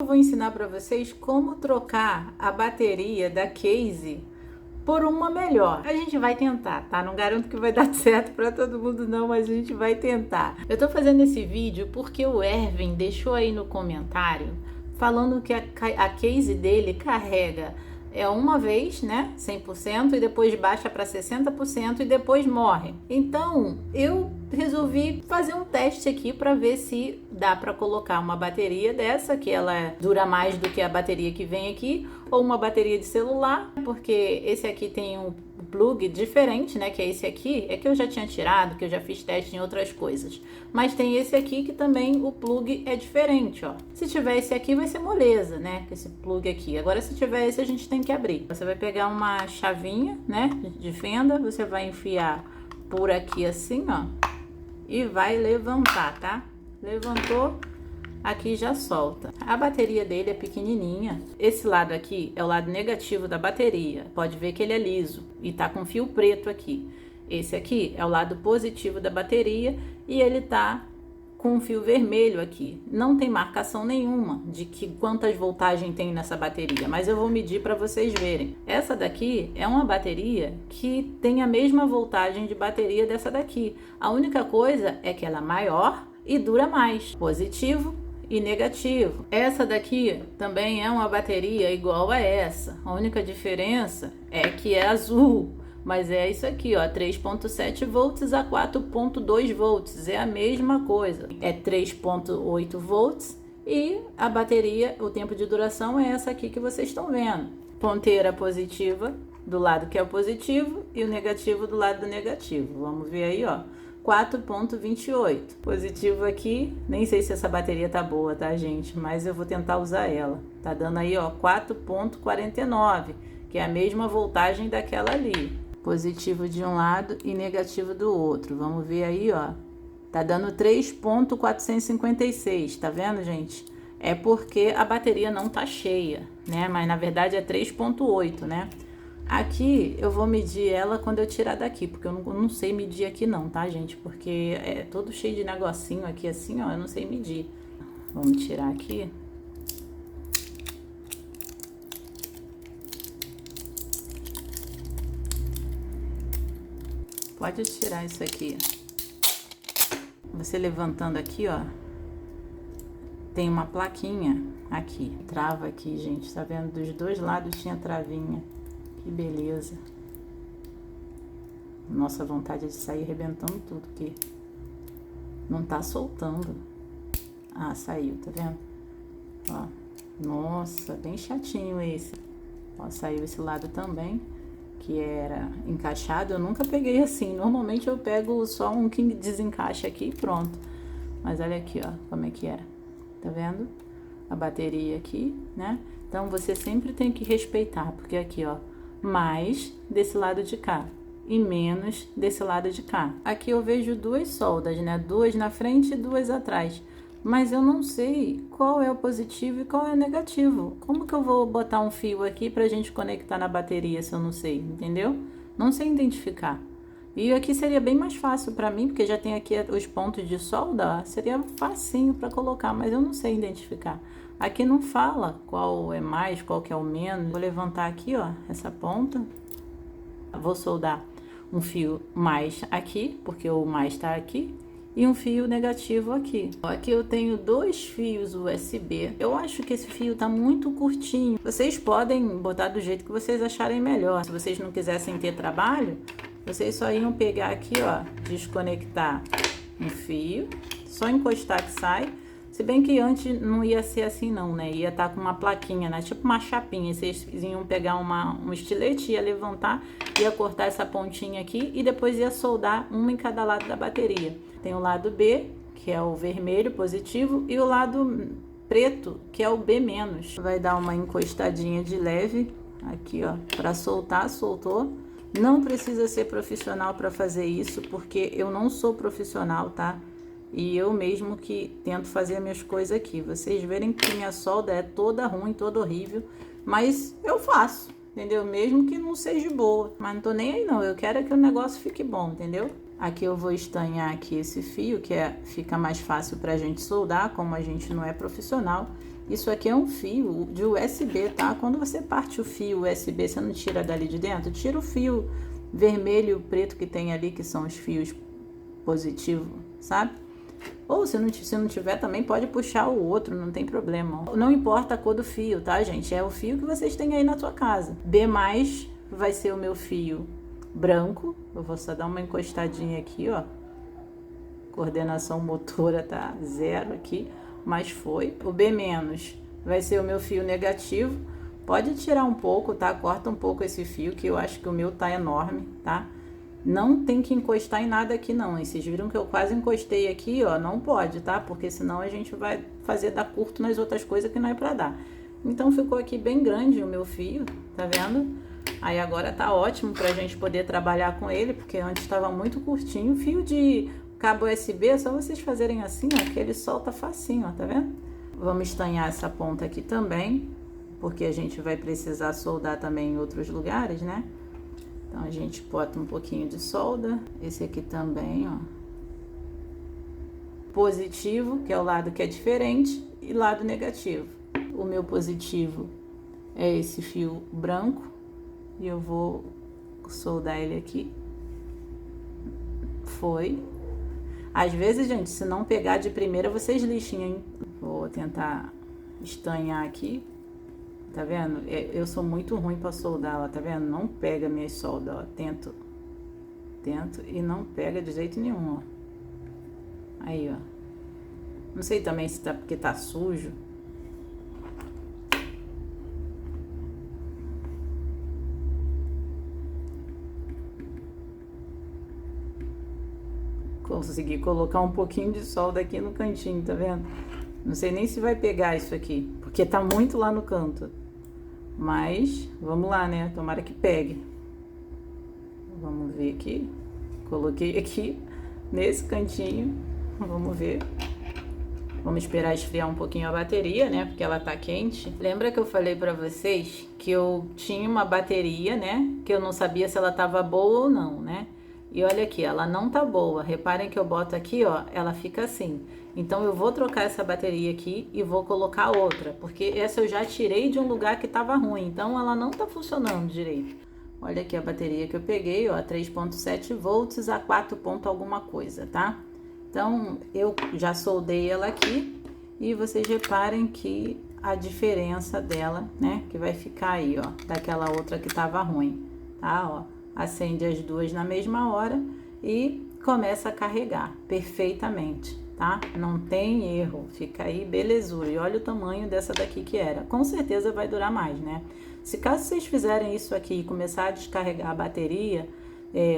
Eu vou ensinar para vocês como trocar a bateria da case por uma melhor. A gente vai tentar, tá? Não garanto que vai dar certo para todo mundo não, mas a gente vai tentar. Eu tô fazendo esse vídeo porque o Erwin deixou aí no comentário falando que a case dele carrega uma vez, né, 100%, e depois baixa para 60% e depois morre. Então, eu resolvi fazer um teste aqui para ver se dá para colocar uma bateria dessa, que ela dura mais do que a bateria que vem aqui, ou uma bateria de celular, porque esse aqui tem um plug diferente, né, que é esse aqui, é que eu já tinha tirado, que eu já fiz teste em outras coisas. Mas tem esse aqui que também o plug é diferente, ó. Se tiver esse aqui vai ser moleza, né, esse plug aqui. Agora se tiver esse a gente tem que abrir. Você vai pegar uma chavinha, né, de fenda, você vai enfiar por aqui assim, ó, e vai levantar, tá? Levantou, aqui já solta. A bateria dele é pequenininha. Esse lado aqui é o lado negativo da bateria. Pode ver que ele é liso e tá com fio preto aqui. Esse aqui é o lado positivo da bateria e ele tá com um fio vermelho aqui. Não tem marcação nenhuma de que quantas voltagens tem nessa bateria, mas eu vou medir para vocês verem. Essa daqui é uma bateria que tem a mesma voltagem de bateria dessa daqui. A única coisa é que ela é maior e dura mais. Positivo e negativo. Essa daqui também é uma bateria igual a essa. A única diferença é que é azul. Mas é isso aqui, ó, 3.7 volts a 4.2 volts, é a mesma coisa. É 3.8 volts e a bateria, o tempo de duração é essa aqui que vocês estão vendo. Ponteira positiva do lado que é o positivo e o negativo do lado do negativo. Vamos ver aí, ó, 4.28. Positivo aqui, nem sei se essa bateria tá boa, tá, gente? Mas eu vou tentar usar ela. Tá dando aí, ó, 4.49, que é a mesma voltagem daquela ali. Positivo de um lado e negativo do outro. Vamos ver aí, ó. Tá dando 3.456, tá vendo, gente? É porque a bateria não tá cheia, né? Mas na verdade é 3.8, né? Aqui eu vou medir ela quando eu tirar daqui, porque eu não sei medir aqui não, tá, gente? Porque é todo cheio de negocinho aqui assim, ó, eu não sei medir. Vamos tirar aqui. Pode tirar isso aqui. Você levantando aqui, ó, tem uma plaquinha aqui. Trava aqui, gente. Tá vendo? Dos dois lados tinha travinha. Que beleza. Nossa, vontade de sair arrebentando tudo, porque não tá soltando. Ah, saiu, tá vendo? Ó, nossa, bem chatinho esse. Ó, saiu esse lado também, que era encaixado. Eu nunca peguei assim. Normalmente eu pego só um que desencaixa aqui e pronto. Mas olha aqui, ó, como é que é. Tá vendo? A bateria aqui, né? Então você sempre tem que respeitar, porque aqui, ó, mais desse lado de cá e menos desse lado de cá. Aqui eu vejo duas soldas, né? Duas na frente e duas atrás. Mas eu não sei qual é o positivo e qual é o negativo. Como que eu vou botar um fio aqui pra gente conectar na bateria se eu não sei, entendeu? Não sei identificar. E aqui seria bem mais fácil pra mim, porque já tem aqui os pontos de solda, ó, seria facinho pra colocar, mas eu não sei identificar. Aqui não fala qual é mais, qual que é o menos. Vou levantar aqui, ó, essa ponta. Vou soldar um fio mais aqui, porque o mais tá aqui. E um fio negativo aqui. Aqui eu tenho dois fios USB. Eu acho que esse fio tá muito curtinho. Vocês podem botar do jeito que vocês acharem melhor. Se vocês não quisessem ter trabalho, vocês só iam pegar aqui, ó, desconectar um fio, só encostar que sai. Se bem que antes não ia ser assim não, né? Ia estar com uma plaquinha, né? Tipo uma chapinha. Vocês iam pegar um estilete, ia levantar, ia cortar essa pontinha aqui e depois ia soldar uma em cada lado da bateria. Tem o lado B, que é o vermelho positivo, e o lado preto, que é o B-. Vai dar uma encostadinha de leve aqui, ó, para soltar, soltou. Não precisa ser profissional para fazer isso, porque eu não sou profissional, tá? E eu mesmo que tento fazer as minhas coisas aqui. Vocês verem que minha solda é toda ruim, toda horrível, mas eu faço, entendeu? Mesmo que não seja boa. Mas não tô nem aí não, eu quero que o negócio fique bom, entendeu? Aqui eu vou estanhar aqui esse fio, que fica mais fácil pra gente soldar, como a gente não é profissional. Isso aqui é um fio de USB, tá? Quando você parte o fio USB, você não tira dali de dentro? Tira o fio vermelho e o preto que tem ali, que são os fios positivos, sabe? Ou se não tiver também pode puxar o outro, não tem problema. Não importa a cor do fio, tá, gente? É o fio que vocês têm aí na sua casa. B+, vai ser o meu fio branco. Eu vou só dar uma encostadinha aqui, ó. Coordenação motora tá 0 aqui, mas foi. O B- vai ser o meu fio negativo. Pode tirar um pouco, tá? Corta um pouco esse fio, que eu acho que o meu tá enorme, tá? Não tem que encostar em nada aqui não. E vocês viram que eu quase encostei aqui, ó. Não pode, tá? Porque senão a gente vai fazer dar curto nas outras coisas que não é pra dar. Então ficou aqui bem grande o meu fio, tá vendo? Aí agora tá ótimo pra gente poder trabalhar com ele, porque antes estava muito curtinho. Fio de cabo USB, é só vocês fazerem assim, ó, que ele solta facinho, ó, tá vendo? Vamos estanhar essa ponta aqui também, porque a gente vai precisar soldar também em outros lugares, né? Então a gente bota um pouquinho de solda. Esse aqui também, ó. Positivo, que é o lado que é diferente, e lado negativo. O meu positivo é esse fio branco, e eu vou soldar ele aqui. Foi. Às vezes, gente, se não pegar de primeira, vocês lixem, hein? Vou tentar estanhar aqui. Tá vendo? Eu sou muito ruim pra soldar, ó, tá vendo? Não pega minhas soldas, ó. Tento e não pega de jeito nenhum, ó. Aí, ó. Não sei também se tá porque tá sujo. Consegui colocar um pouquinho de solda aqui no cantinho, tá vendo? Não sei nem se vai pegar isso aqui, porque tá muito lá no canto. Mas, vamos lá, né? Tomara que pegue. Vamos ver aqui. Coloquei aqui, nesse cantinho. Vamos ver. Vamos esperar esfriar um pouquinho a bateria, né? Porque ela tá quente. Lembra que eu falei pra vocês que eu tinha uma bateria, né? Que eu não sabia se ela tava boa ou não, né? E olha aqui, ela não tá boa. Reparem que eu boto aqui, ó, ela fica assim. Então eu vou trocar essa bateria aqui e vou colocar outra, porque essa eu já tirei de um lugar que tava ruim, então ela não tá funcionando direito. Olha aqui a bateria que eu peguei, ó, 3.7 volts a 4 ponto alguma coisa, tá? Então eu já soldei ela aqui e vocês reparem que a diferença dela, né, que vai ficar aí, ó, daquela outra que tava ruim, tá, ó. Acende as duas na mesma hora e começa a carregar perfeitamente, tá? Não tem erro, fica aí belezura. E olha o tamanho dessa daqui que era. Com certeza vai durar mais, né? Se caso vocês fizerem isso aqui e começar a descarregar a bateria,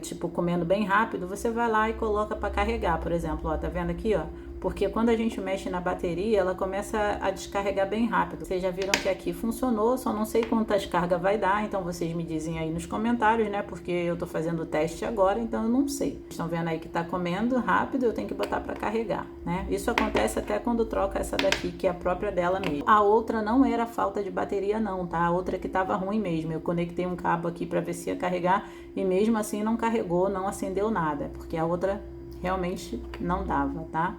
tipo comendo bem rápido, você vai lá e coloca para carregar, por exemplo, ó, tá vendo aqui, ó? Porque quando a gente mexe na bateria, ela começa a descarregar bem rápido. Vocês já viram que aqui funcionou, só não sei quantas cargas vai dar, então vocês me dizem aí nos comentários, né? Porque eu tô fazendo o teste agora, então eu não sei. Estão vendo aí que tá comendo rápido, eu tenho que botar para carregar, né? Isso acontece até quando troca essa daqui, que é a própria dela mesmo. A outra não era falta de bateria não, tá? A outra que tava ruim mesmo. Eu conectei um cabo aqui para ver se ia carregar e mesmo assim não carregou, não acendeu nada, porque a outra realmente não dava, tá?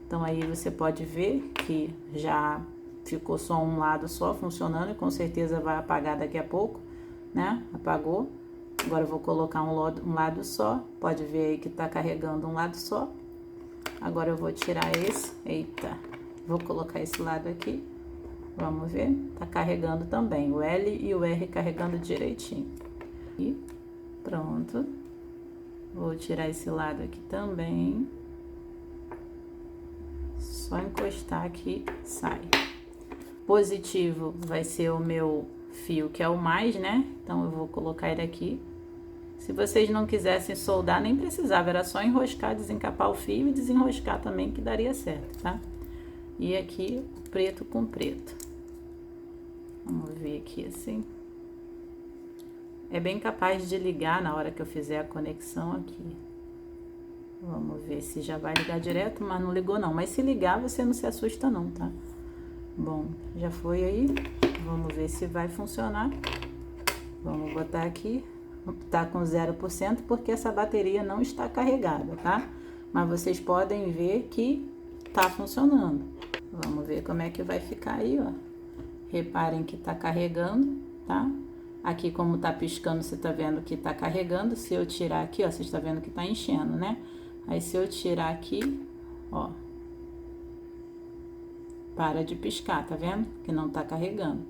Então aí você pode ver que já ficou só um lado só funcionando e com certeza vai apagar daqui a pouco, né? Apagou. Agora eu vou colocar um lado só. Pode ver aí que tá carregando um lado só. Agora eu vou tirar esse. Eita, vou colocar esse lado aqui. Vamos ver. Tá carregando também. O L e o R carregando direitinho. E pronto. Vou tirar esse lado aqui também. Só encostar aqui, sai. Positivo vai ser o meu fio, que é o mais, né? Então, eu vou colocar ele aqui. Se vocês não quisessem soldar, nem precisava. Era só enroscar, desencapar o fio e desenroscar também, que daria certo, tá? E aqui, preto com preto. Vamos ver aqui assim. É bem capaz de ligar na hora que eu fizer a conexão aqui. Vamos ver se já vai ligar direto, mas não ligou não. Mas se ligar, você não se assusta não, tá? Bom, já foi aí. Vamos ver se vai funcionar. Vamos botar aqui. Tá com 0%, porque essa bateria não está carregada, tá? Mas vocês podem ver que tá funcionando. Vamos ver como é que vai ficar aí, ó. Reparem que tá carregando, tá? Aqui como tá piscando, você tá vendo que tá carregando. Se eu tirar aqui, ó, você está vendo que tá enchendo, né? Aí se eu tirar aqui, ó, para de piscar, tá vendo? Que não tá carregando.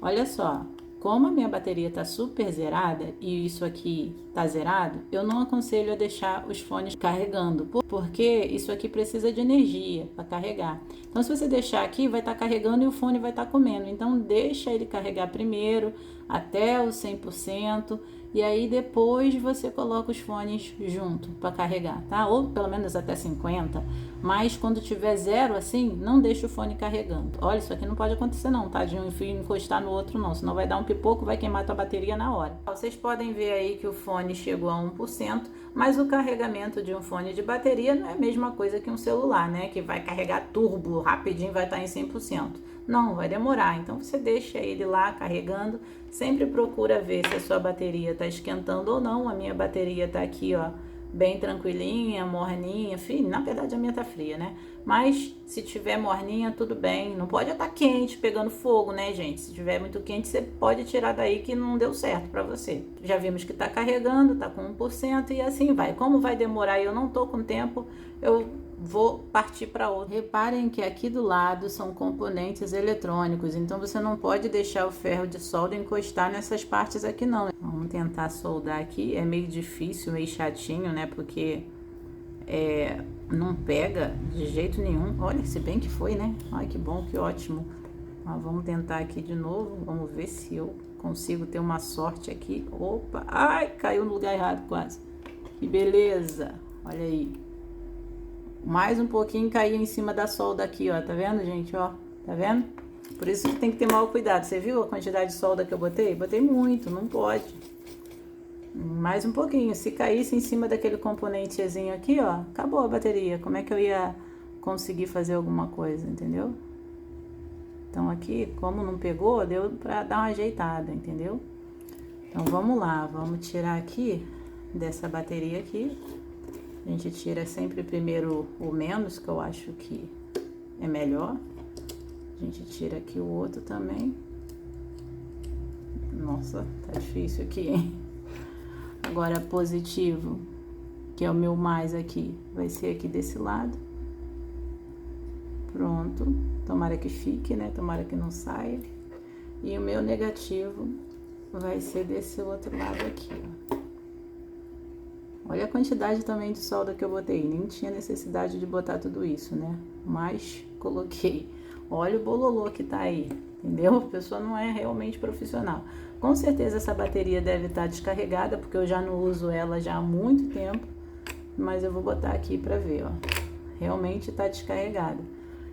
Olha só, como a minha bateria tá super zerada e isso aqui tá zerado, eu não aconselho a deixar os fones carregando, porque isso aqui precisa de energia para carregar. Então, se você deixar aqui, vai estar carregando e o fone vai estar comendo. Então, deixa ele carregar primeiro, até o 100%, e aí depois você coloca os fones junto para carregar, tá? Ou pelo menos até 50%. Mas quando tiver zero assim, não deixa o fone carregando. Olha, isso aqui não pode acontecer não, tá? De um fio encostar no outro não, senão vai dar um pipoco, vai queimar a tua bateria na hora. Vocês podem ver aí que o fone chegou a 1%, mas o carregamento de um fone de bateria não é a mesma coisa que um celular, né? Que vai carregar turbo, rapidinho vai estar em 100%. Não, vai demorar. Então você deixa ele lá carregando. Sempre procura ver se a sua bateria está esquentando ou não. A minha bateria está aqui, ó, bem tranquilinha, morninha. Na verdade a minha tá fria, né? Mas se tiver morninha, tudo bem. Não pode estar quente, pegando fogo, né, gente? Se tiver muito quente, você pode tirar daí que não deu certo para você. Já vimos que tá carregando, tá com 1% e assim vai. Como vai demorar e eu não tô com tempo, eu vou partir para outro. Reparem que aqui do lado são componentes eletrônicos, então você não pode deixar o ferro de solda encostar nessas partes aqui não. Vamos tentar soldar aqui, é meio difícil, meio chatinho, né, porque não pega de jeito nenhum. Olha, se bem que foi, né? Ai, que bom, que ótimo. Ó, vamos tentar aqui de novo, vamos ver se eu consigo ter uma sorte aqui. Opa, ai, caiu no lugar errado quase. Que beleza, olha aí. Mais um pouquinho caía em cima da solda aqui, ó. Tá vendo, gente? Ó, tá vendo? Por isso que tem que ter maior cuidado. Você viu a quantidade de solda que eu botei? Botei muito, não pode. Mais um pouquinho. Se caísse em cima daquele componentezinho aqui, ó, acabou a bateria. Como é que eu ia conseguir fazer alguma coisa, entendeu? Então aqui, como não pegou, deu pra dar uma ajeitada, entendeu? Então vamos lá, vamos tirar aqui dessa bateria aqui. A gente tira sempre primeiro o menos, que eu acho que é melhor. A gente tira aqui o outro também. Nossa, tá difícil aqui, hein? Agora positivo, que é o meu mais aqui, vai ser aqui desse lado. Pronto. Tomara que fique, né? Tomara que não saia. E o meu negativo vai ser desse outro lado aqui, ó. Olha a quantidade também de solda que eu botei. Nem tinha necessidade de botar tudo isso, né? Mas coloquei. Olha o bololô que tá aí, entendeu? A pessoa não é realmente profissional. Com certeza essa bateria deve estar descarregada, porque eu já não uso ela já há muito tempo. Mas eu vou botar aqui pra ver, ó. Realmente tá descarregada.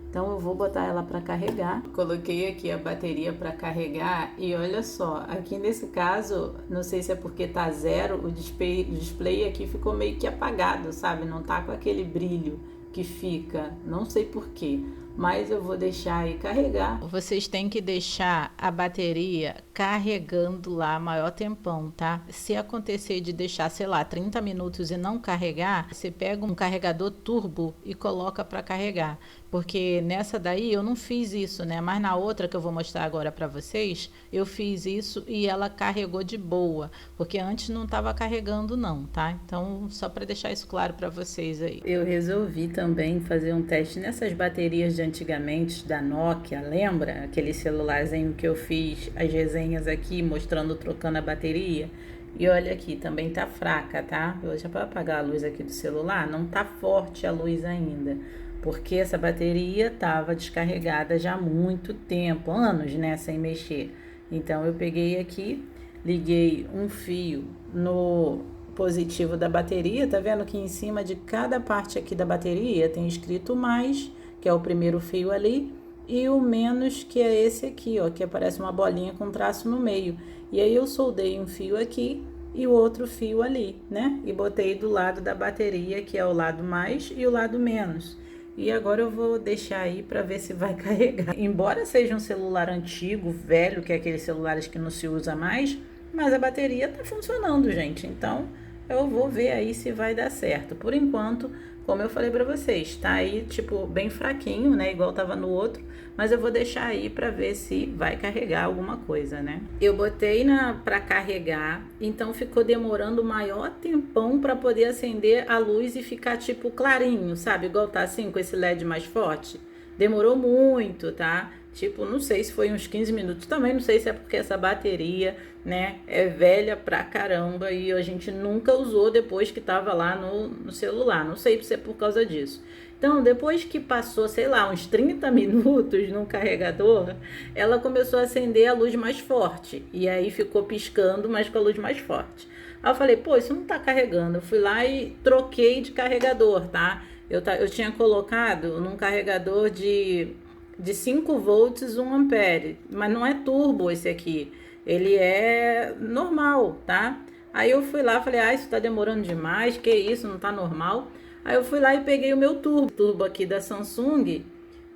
Então eu vou botar ela para carregar. Coloquei aqui a bateria para carregar e olha só, aqui nesse caso, não sei se é porque tá zero, o display aqui ficou meio que apagado, sabe? Não tá com aquele brilho que fica, não sei porquê, mas eu vou deixar aí carregar. Vocês têm que deixar a bateria carregando lá maior tempão, tá? Se acontecer de deixar, sei lá, 30 minutos e não carregar, você pega um carregador turbo e coloca para carregar. Porque nessa daí eu não fiz isso, né? Mas na outra que eu vou mostrar agora para vocês, eu fiz isso e ela carregou de boa. Porque antes não estava carregando não, tá? Então, só para deixar isso claro para vocês aí. Eu resolvi também fazer um teste nessas baterias de antigamente, da Nokia, lembra? Aquele celularzinho que eu fiz as resenhas aqui, mostrando, trocando a bateria. E olha aqui, também tá fraca, tá? Eu já vou apagar a luz aqui do celular, não tá forte a luz ainda. Porque essa bateria estava descarregada já há muito tempo, anos, né, sem mexer. Então eu peguei aqui, liguei um fio no positivo da bateria, tá vendo que em cima de cada parte aqui da bateria tem escrito mais, que é o primeiro fio ali, e o menos, que é esse aqui, ó, que aparece uma bolinha com traço no meio. E aí eu soldei um fio aqui e o outro fio ali, né? E botei do lado da bateria, que é o lado mais e o lado menos. E agora eu vou deixar aí para ver se vai carregar. Embora seja um celular antigo, velho, que é aqueles celulares que não se usa mais, mas a bateria tá funcionando, gente. Então eu vou ver aí se vai dar certo. Por enquanto como eu falei pra vocês, tá aí tipo bem fraquinho, né, igual tava no outro, mas eu vou deixar aí pra ver se vai carregar alguma coisa, né? Eu botei para carregar, então ficou demorando o maior tempão pra poder acender a luz e ficar tipo clarinho, sabe? Igual tá assim com esse LED mais forte. Demorou muito, tá? Tipo, não sei se foi uns 15 minutos. Também não sei se é porque essa bateria, né, é velha pra caramba e a gente nunca usou depois que tava lá no celular. Não sei se é por causa disso. Então, depois que passou, sei lá, uns 30 minutos no carregador, ela começou a acender a luz mais forte. E aí ficou piscando, mas com a luz mais forte. Aí eu falei, pô, isso não tá carregando. Eu fui lá e troquei de carregador, tá? Eu tinha colocado num carregador de 5 volts, 1 ampere, mas não é turbo esse aqui, ele é normal, tá? Aí eu fui lá, falei, isso tá demorando demais, que isso, não tá normal. Aí eu fui lá e peguei o meu turbo aqui da Samsung,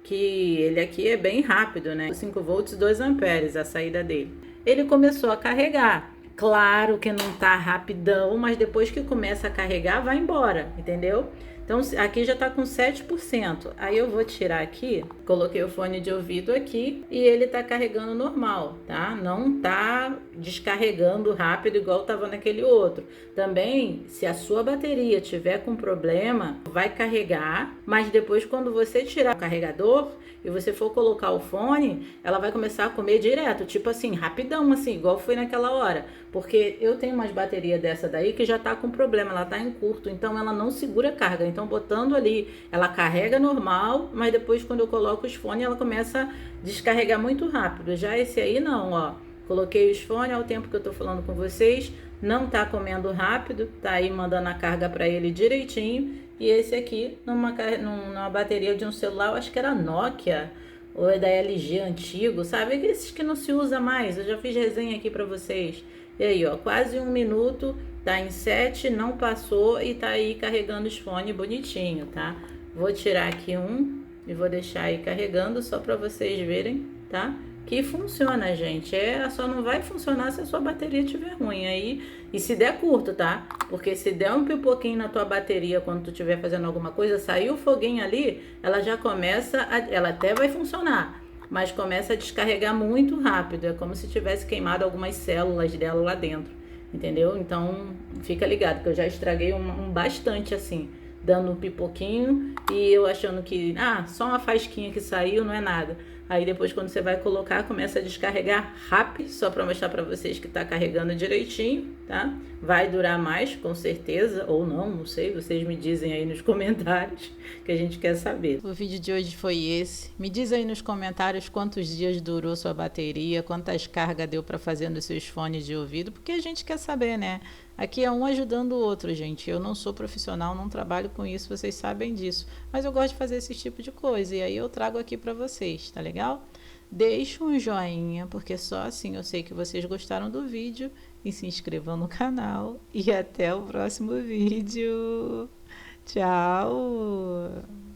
que ele aqui é bem rápido, né? 5 volts, 2 amperes a saída dele. Ele começou a carregar. Claro que não tá rapidão, mas depois que começa a carregar, vai embora, entendeu? Então aqui já tá com 7%. Aí eu vou tirar aqui, coloquei o fone de ouvido aqui e ele tá carregando normal, tá? Não tá descarregando rápido igual tava naquele outro. Também, se a sua bateria tiver com problema, vai carregar, mas depois quando você tirar o carregador e você for colocar o fone, ela vai começar a comer direto, tipo assim, rapidão, assim, igual foi naquela hora. Porque eu tenho umas baterias dessa daí que já tá com problema, ela tá em curto, então ela não segura carga. Então, botando ali, ela carrega normal, mas depois quando eu coloco os fones, ela começa a descarregar muito rápido. Já esse aí não, ó. Coloquei os fones ao tempo que eu tô falando com vocês, não tá comendo rápido, tá aí mandando a carga para ele direitinho. E esse aqui, numa bateria de um celular, eu acho que era Nokia, ou é da LG antigo, sabe? Esses que não se usa mais, eu já fiz resenha aqui para vocês. E aí, ó, quase 1 minuto, tá em 7, não passou e tá aí carregando os fones bonitinho, tá? Vou tirar aqui um e vou deixar aí carregando só para vocês verem, tá? Que funciona, gente. Só não vai funcionar se a sua bateria estiver ruim aí. E se der curto, tá? Porque se der um pipoquinho na tua bateria quando tu estiver fazendo alguma coisa, saiu o foguinho ali, ela já começa ela até vai funcionar, mas começa a descarregar muito rápido. É como se tivesse queimado algumas células dela lá dentro, entendeu? Então, fica ligado que eu já estraguei um bastante assim, dando um pipoquinho e eu achando que, só uma fasquinha que saiu, não é nada. Aí depois quando você vai colocar, começa a descarregar rápido, só para mostrar para vocês que tá carregando direitinho, tá? Vai durar mais, com certeza, ou não sei, vocês me dizem aí nos comentários, que a gente quer saber. O vídeo de hoje foi esse. Me diz aí nos comentários quantos dias durou sua bateria, quantas cargas deu para fazer nos seus fones de ouvido, porque a gente quer saber, né? Aqui é um ajudando o outro, gente. Eu não sou profissional, não trabalho com isso, vocês sabem disso. Mas eu gosto de fazer esse tipo de coisa e aí eu trago aqui para vocês, tá legal? Deixa um joinha, porque só assim eu sei que vocês gostaram do vídeo e se inscrevam no canal. E até o próximo vídeo. Tchau!